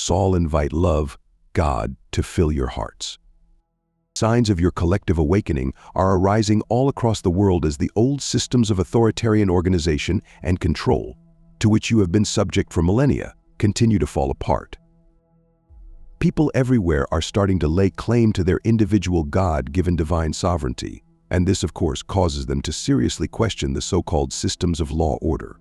Saul invite love, God, to fill your hearts. Signs of your collective awakening are arising all across the world as the old systems of authoritarian organization and control, to which you have been subject for millennia, continue to fall apart. People everywhere are starting to lay claim to their individual God-given divine sovereignty, and this, of course, causes them to seriously question the so-called systems of law order.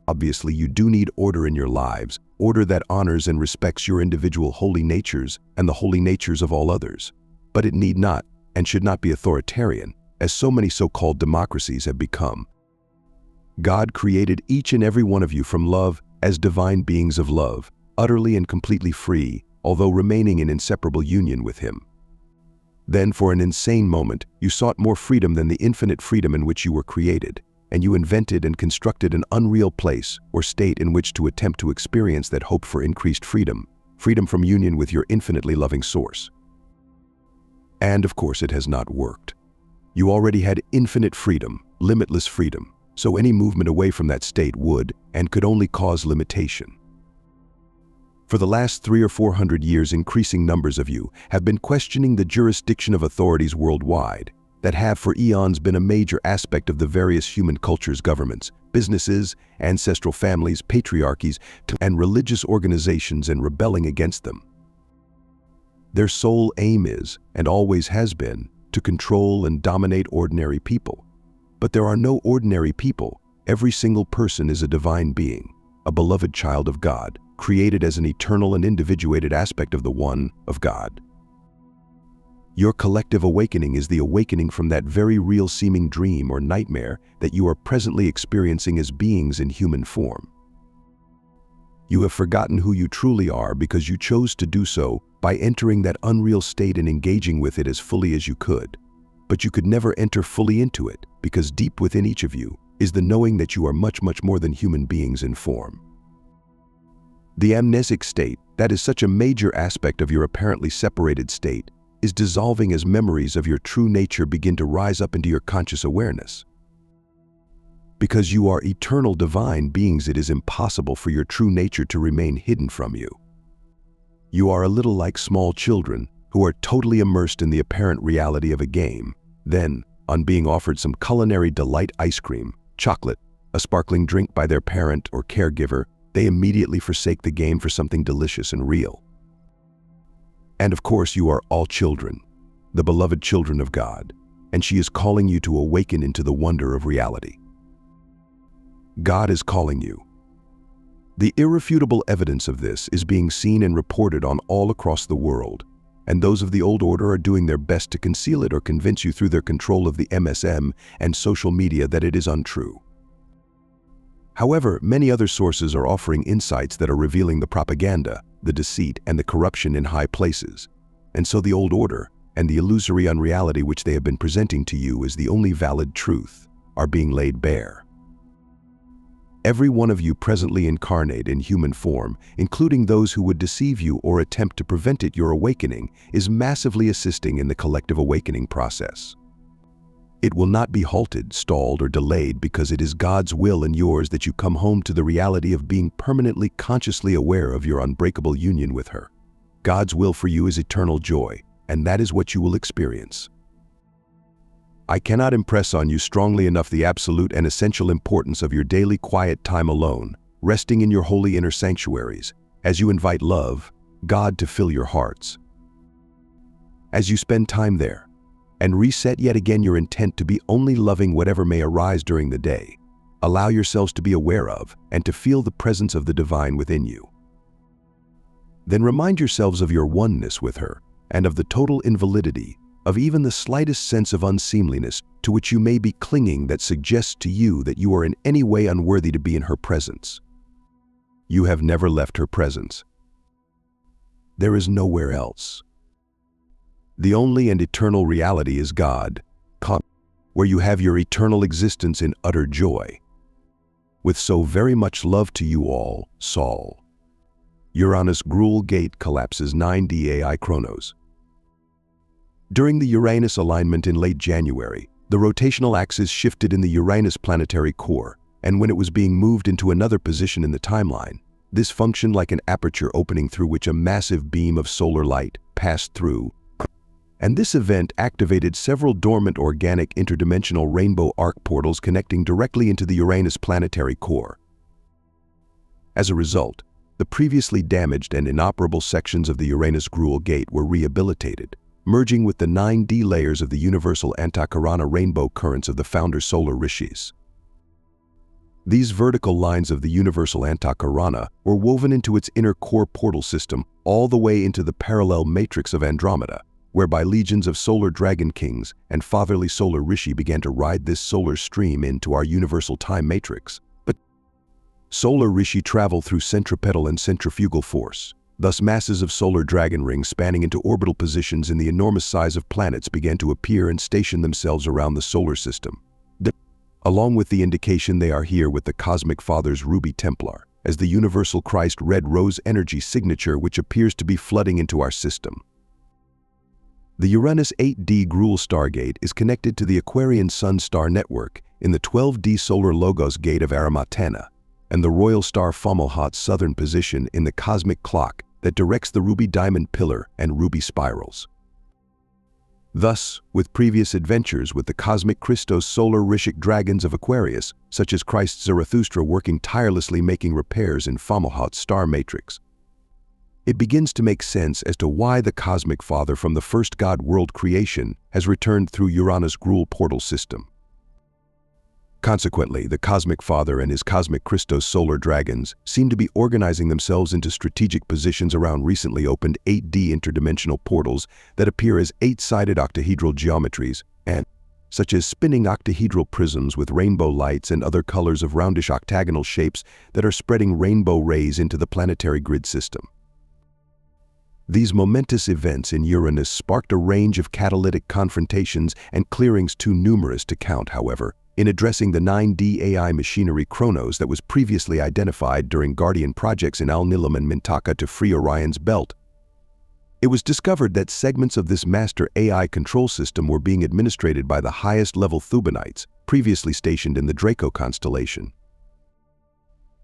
Obviously, you do need order in your lives, order that honors and respects your individual holy natures and the holy natures of all others. But it need not and should not be authoritarian, as so many so-called democracies have become. God created each and every one of you from love as divine beings of love, utterly and completely free, although remaining in inseparable union with Him. Then, for an insane moment, you sought more freedom than the infinite freedom in which you were created, and you invented and constructed an unreal place or state in which to attempt to experience that hope for increased freedom, freedom from union with your infinitely loving source. And of course it has not worked. You already had infinite freedom, limitless freedom, so any movement away from that state would and could only cause limitation. For the last 300 or 400 years, increasing numbers of you have been questioning the jurisdiction of authorities worldwide that have for eons been a major aspect of the various human cultures, governments, businesses, ancestral families, patriarchies, and religious organizations, and rebelling against them. Their sole aim is, and always has been, to control and dominate ordinary people. But there are no ordinary people. Every single person is a divine being, a beloved child of God, created as an eternal and individuated aspect of the One, of God. Your collective awakening is the awakening from that very real seeming dream or nightmare that you are presently experiencing as beings in human form. You have forgotten who you truly are because you chose to do so by entering that unreal state and engaging with it as fully as you could. But you could never enter fully into it because deep within each of you is the knowing that you are much, much more than human beings in form. The amnesic state, that is such a major aspect of your apparently separated state, is dissolving as memories of your true nature begin to rise up into your conscious awareness. Because you are eternal divine beings, it is impossible for your true nature to remain hidden from you. You are a little like small children who are totally immersed in the apparent reality of a game. Then, on being offered some culinary delight, ice cream, chocolate, a sparkling drink by their parent or caregiver, they immediately forsake the game for something delicious and real. And of course, you are all children, the beloved children of God, and she is calling you to awaken into the wonder of reality. God is calling you. The irrefutable evidence of this is being seen and reported on all across the world, and those of the old order are doing their best to conceal it or convince you through their control of the MSM and social media that it is untrue. However, many other sources are offering insights that are revealing the propaganda, the deceit, and the corruption in high places. And so the old order and the illusory unreality which they have been presenting to you as the only valid truth are being laid bare. Every one of you presently incarnate in human form, including those who would deceive you or attempt to prevent it, your awakening, is massively assisting in the collective awakening process. It will not be halted, stalled, or delayed because it is God's will and yours that you come home to the reality of being permanently consciously aware of your unbreakable union with her. God's will for you is eternal joy, and that is what you will experience. I cannot impress on you strongly enough the absolute and essential importance of your daily quiet time alone, resting in your holy inner sanctuaries, as you invite love, God, to fill your hearts. As you spend time there, and reset yet again your intent to be only loving whatever may arise during the day, allow yourselves to be aware of and to feel the presence of the divine within you. Then remind yourselves of your oneness with her and of the total invalidity of even the slightest sense of unseemliness to which you may be clinging that suggests to you that you are in any way unworthy to be in her presence. You have never left her presence. There is nowhere else. The only and eternal reality is God, where you have your eternal existence in utter joy. With so very much love to you all, Saul. Uranus Gruel Gate collapses 9 Chronos. During the Uranus alignment in late January, the rotational axis shifted in the Uranus planetary core, and when it was being moved into another position in the timeline, This functioned like an aperture opening through which a massive beam of solar light passed through, and this event activated several dormant organic interdimensional rainbow arc portals connecting directly into the Uranus planetary core. As a result, the previously damaged and inoperable sections of the Uranus-Gruel gate were rehabilitated, merging with the 9D layers of the universal Antakarana rainbow currents of the founder solar rishis. These vertical lines of the universal Antakarana were woven into its inner core portal system all the way into the parallel matrix of Andromeda, whereby legions of solar dragon kings and fatherly solar rishi began to ride this solar stream into our universal time matrix. But solar rishi travel through centripetal and centrifugal force. Thus, masses of solar dragon rings spanning into orbital positions in the enormous size of planets began to appear and station themselves around the solar system, along with the indication they are here with the Cosmic Father's Ruby Templar, as the Universal Christ Red Rose energy signature which appears to be flooding into our system. The Uranus 8D Gruel Stargate is connected to the Aquarian Sun Star Network in the 12D Solar Logos Gate of Aramatena, and the Royal Star Fomalhaut's southern position in the Cosmic Clock that directs the Ruby Diamond Pillar and Ruby Spirals. Thus, with previous adventures with the Cosmic Christos Solar Rishik Dragons of Aquarius, such as Christ Zarathustra working tirelessly making repairs in Fomalhaut's star matrix, it begins to make sense as to why the Cosmic Father from the first God world creation has returned through Uranus Gruel portal system. Consequently, the Cosmic Father and his Cosmic Christos solar dragons seem to be organizing themselves into strategic positions around recently opened 8D interdimensional portals that appear as 8-sided octahedral geometries, and such as spinning octahedral prisms with rainbow lights and other colors of roundish octagonal shapes that are spreading rainbow rays into the planetary grid system. These momentous events in Uranus sparked a range of catalytic confrontations and clearings too numerous to count, however, in addressing the 9D AI machinery Chronos that was previously identified during Guardian projects in Al-Nilam and Mintaka to free Orion's belt. It was discovered that segments of this master AI control system were being administrated by the highest-level Thubanites, previously stationed in the Draco constellation.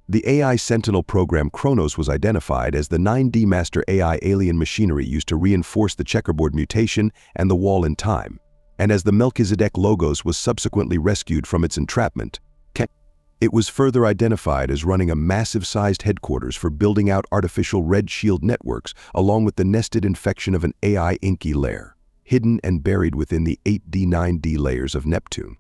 The AI Sentinel program Chronos was identified as the 9D master AI alien machinery used to reinforce the checkerboard mutation and the wall in time, and as the Melchizedek Logos was subsequently rescued from its entrapment, it was further identified as running a massive-sized headquarters for building out artificial red shield networks along with the nested infection of an AI Inky layer, hidden and buried within the 8D-9D layers of Neptune.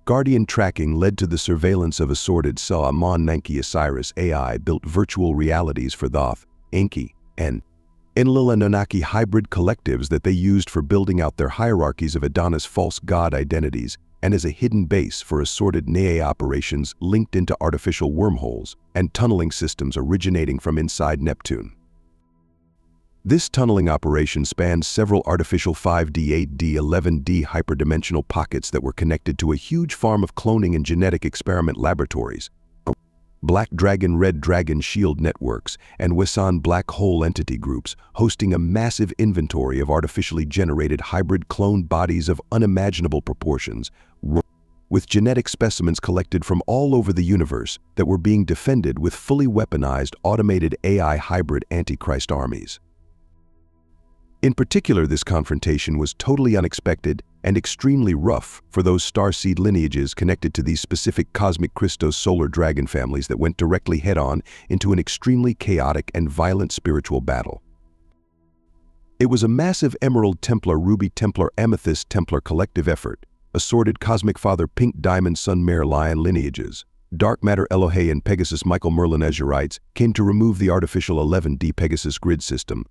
Guardian tracking led to the surveillance of assorted Sa-Amon Nanki Osiris AI-built virtual realities for Thoth, Enki, and Enlil and Anunnaki hybrid collectives that they used for building out their hierarchies of Adonis false god identities and as a hidden base for assorted NEA operations linked into artificial wormholes and tunneling systems originating from inside Neptune. This tunneling operation spanned several artificial 5D, 8D, 11D hyperdimensional pockets that were connected to a huge farm of cloning and genetic experiment laboratories, Black Dragon Red Dragon Shield networks, and Wesan Black Hole entity groups hosting a massive inventory of artificially generated hybrid cloned bodies of unimaginable proportions, with genetic specimens collected from all over the universe that were being defended with fully weaponized automated AI hybrid Antichrist armies. In particular, this confrontation was totally unexpected and extremely rough for those starseed lineages connected to these specific Cosmic Christos solar dragon families that went directly head-on into an extremely chaotic and violent spiritual battle. It was a massive Emerald Templar, Ruby Templar, Amethyst Templar collective effort, assorted Cosmic Father Pink Diamond Sun Mare Lion lineages, Dark Matter Elohe and Pegasus Michael Merlin Azurites came to remove the artificial 11D Pegasus grid system,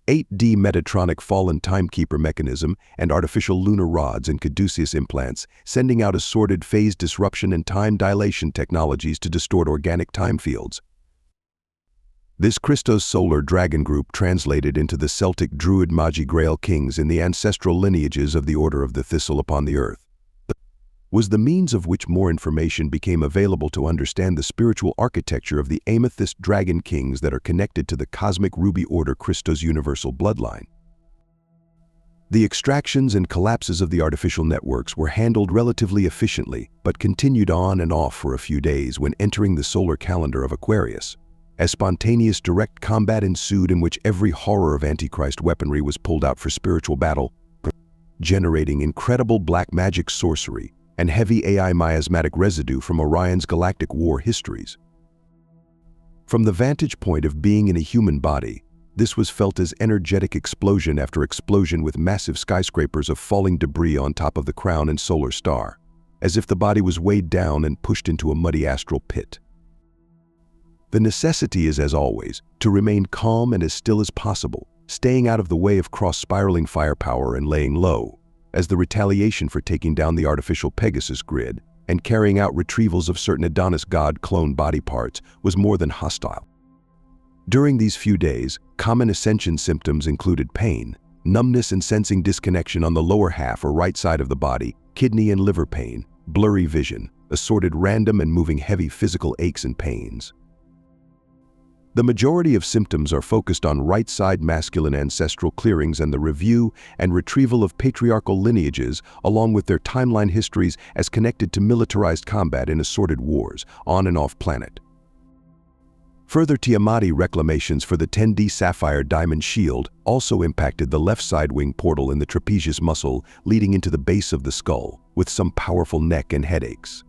8D Metatronic Fallen Timekeeper mechanism, and artificial lunar rods and caduceus implants, sending out assorted phase disruption and time dilation technologies to distort organic time fields. This Christos solar dragon group translated into the Celtic Druid Magi Grail kings in the ancestral lineages of the Order of the Thistle upon the earth, was the means of which more information became available to understand the spiritual architecture of the amethyst dragon kings that are connected to the cosmic ruby order Christos universal bloodline. The extractions and collapses of the artificial networks were handled relatively efficiently, but continued on and off for a few days when entering the solar calendar of Aquarius. As spontaneous direct combat ensued in which every horror of Antichrist weaponry was pulled out for spiritual battle, generating incredible black magic sorcery and heavy AI miasmatic residue from Orion's galactic war histories. From the vantage point of being in a human body, this was felt as energetic explosion after explosion with massive skyscrapers of falling debris on top of the crown and solar star, as if the body was weighed down and pushed into a muddy astral pit. The necessity is, as always, to remain calm and as still as possible, staying out of the way of cross-spiraling firepower and laying low, as the retaliation for taking down the artificial Pegasus grid and carrying out retrievals of certain Adonis god clone body parts was more than hostile. During these few days, common ascension symptoms included pain, numbness and sensing disconnection on the lower half or right side of the body, kidney and liver pain, blurry vision, assorted random and moving heavy physical aches and pains. The majority of symptoms are focused on right-side masculine ancestral clearings and the review and retrieval of patriarchal lineages along with their timeline histories as connected to militarized combat in assorted wars on and off planet. Further Tiamati reclamations for the 10D Sapphire Diamond Shield also impacted the left side wing portal in the trapezius muscle leading into the base of the skull, with some powerful neck and headaches.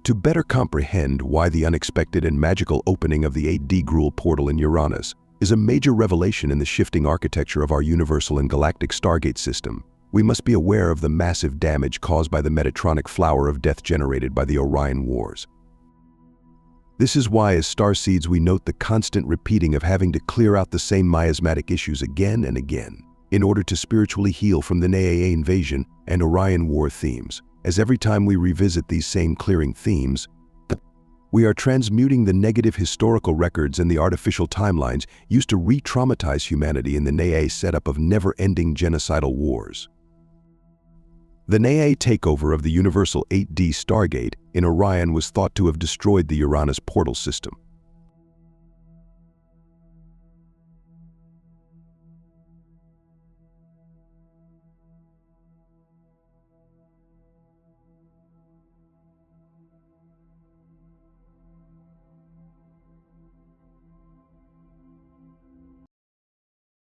To better comprehend why the unexpected and magical opening of the 8D Gruel portal in Uranus is a major revelation in the shifting architecture of our universal and galactic Stargate system, we must be aware of the massive damage caused by the Metatronic flower of death generated by the Orion Wars. This is why as starseeds we note the constant repeating of having to clear out the same miasmatic issues again and again in order to spiritually heal from the NAA invasion and Orion War themes, as every time we revisit these same clearing themes, we are transmuting the negative historical records and the artificial timelines used to re-traumatize humanity in the NAA setup of never-ending genocidal wars. The NAA takeover of the universal 8D Stargate in Orion was thought to have destroyed the Uranus portal system.